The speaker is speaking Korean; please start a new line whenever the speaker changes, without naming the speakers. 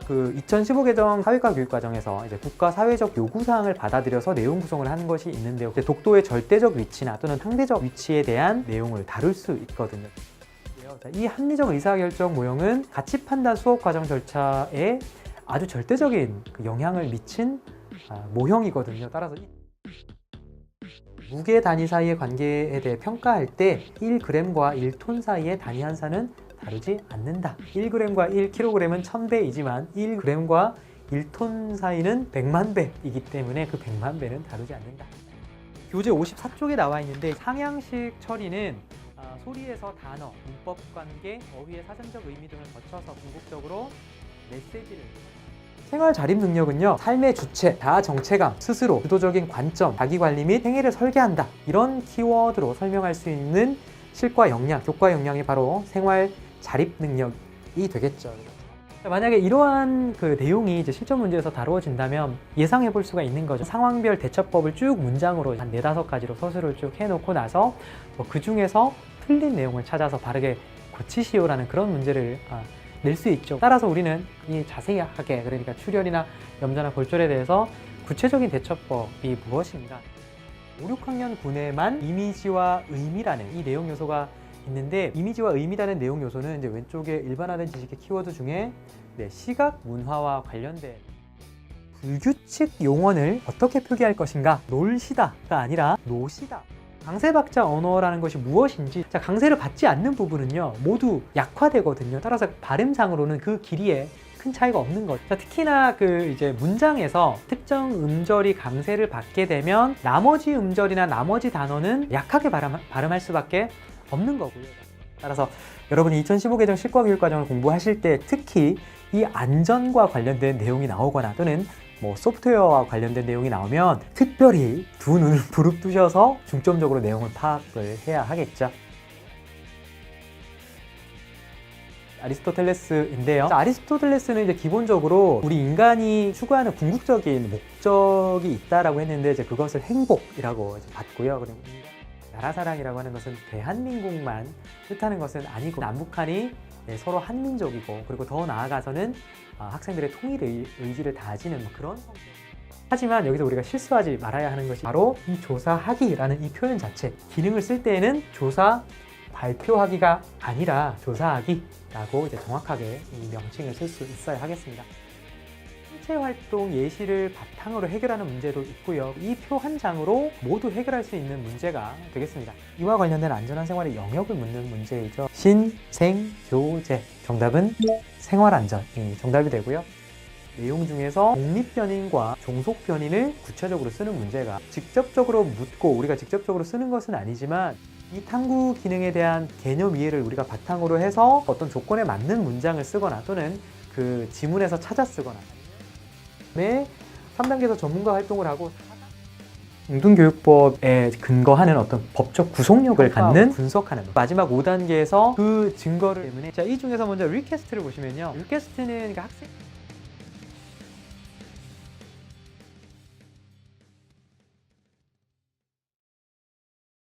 그 2015 개정 사회과 교육과정에서 이제 국가 사회적 요구사항을 받아들여서 내용 구성을 하는 것이 있는데요. 독도의 절대적 위치나 또는 상대적 위치에 대한 내용을 다룰 수 있거든요. 이 합리적 의사결정 모형은 가치 판단 수업 과정 절차에 아주 절대적인 영향을 미친 모형이거든요. 따라서 무게 단위 사이의 관계에 대해 평가할 때 1g과 1톤 사이의 단위 한사는 다르지 않는다. 1g과 1kg은 1000배이지만 1g과 1톤 사이는 100만 배이기 때문에 그 100만 배는 다르지 않는다. 교재 54쪽에 나와 있는데 상향식 처리는 소리에서 단어, 문법 관계, 어휘의 사전적 의미 등을 거쳐서 궁극적으로 메시지를 생활 자립 능력은요, 삶의 주체, 자아 정체감, 스스로, 주도적인 관점, 자기관리 및 행위를 설계한다. 이런 키워드로 설명할 수 있는 실과 역량, 교과 역량이 바로 생활 자립 능력이 되겠죠. 만약에 이러한 그 내용이 이제 실전 문제에서 다루어진다면 예상해 볼 수가 있는 거죠. 상황별 대처법을 쭉 문장으로 한 4-5가지로 서술을 쭉 해놓고 나서 그 중에서 틀린 내용을 찾아서 바르게 고치시오라는 그런 문제를 낼 수 있죠. 따라서 우리는 이 자세하게, 그러니까 출혈이나 염좌나 골절에 대해서 구체적인 대처법이 무엇인가, 5, 6학년 군에만 이미지와 의미라는 이 내용 요소가 있는데, 이미지와 의미라는 내용 요소는 이제 왼쪽에 일반화된 지식의 키워드 중에 시각 문화와 관련된 불규칙 용언을 어떻게 표기할 것인가, 놀시다가 아니라 노시다. 강세박자 언어라는 것이 무엇인지, 자, 강세를 받지 않는 부분은요 모두 약화되거든요. 따라서 발음상으로는 그 길이에 큰 차이가 없는 거죠. 자, 특히나 그 이제 문장에서 특정 음절이 강세를 받게 되면 나머지 음절이나 나머지 단어는 약하게 발음할 수밖에 없는 거고요. 따라서 여러분이 2015 개정 실과교육과정을 공부하실 때 특히 이 안전과 관련된 내용이 나오거나 또는 소프트웨어와 관련된 내용이 나오면 특별히 두 눈을 부릅뜨셔서 중점적으로 내용을 파악을 해야 하겠죠. 아리스토텔레스인데요. 아리스토텔레스는 이제 기본적으로 우리 인간이 추구하는 궁극적인 목적이 있다라고 했는데, 이제 그것을 행복이라고 이제 봤고요. 그리고 나라사랑이라고 하는 것은 대한민국만 뜻하는 것은 아니고, 남북한이 서로 한민족이고, 그리고 더 나아가서는 학생들의 통일 의지를 다지는 그런 성격. 하지만 여기서 우리가 실수하지 말아야 하는 것이 바로 이 조사하기라는 이 표현 자체, 기능을 쓸 때에는 조사 발표하기가 아니라 조사하기라고 이제 정확하게 이 명칭을 쓸 수 있어야 하겠습니다. 생체활동 예시를 바탕으로 해결하는 문제도 있고요. 이 표 한 장으로 모두 해결할 수 있는 문제가 되겠습니다. 이와 관련된 안전한 생활의 영역을 묻는 문제이죠. 신생교제. 정답은 생활안전이 정답이 되고요. 내용 중에서 독립변인과 종속변인을 구체적으로 쓰는 문제가 직접적으로 묻고, 우리가 직접적으로 쓰는 것은 아니지만 이 탐구 기능에 대한 개념 이해를 우리가 바탕으로 해서 어떤 조건에 맞는 문장을 쓰거나 또는 그 지문에서 찾아 쓰거나, 3단계에서 전문가 활동을 하고 공동교육법에 근거하는 어떤 법적 구속력을 갖는 분석하는, 마지막 5단계에서 그 증거를 때문에, 자, 이 중에서 먼저 리퀘스트를 보시면요, 리퀘스트는 그러니까 학생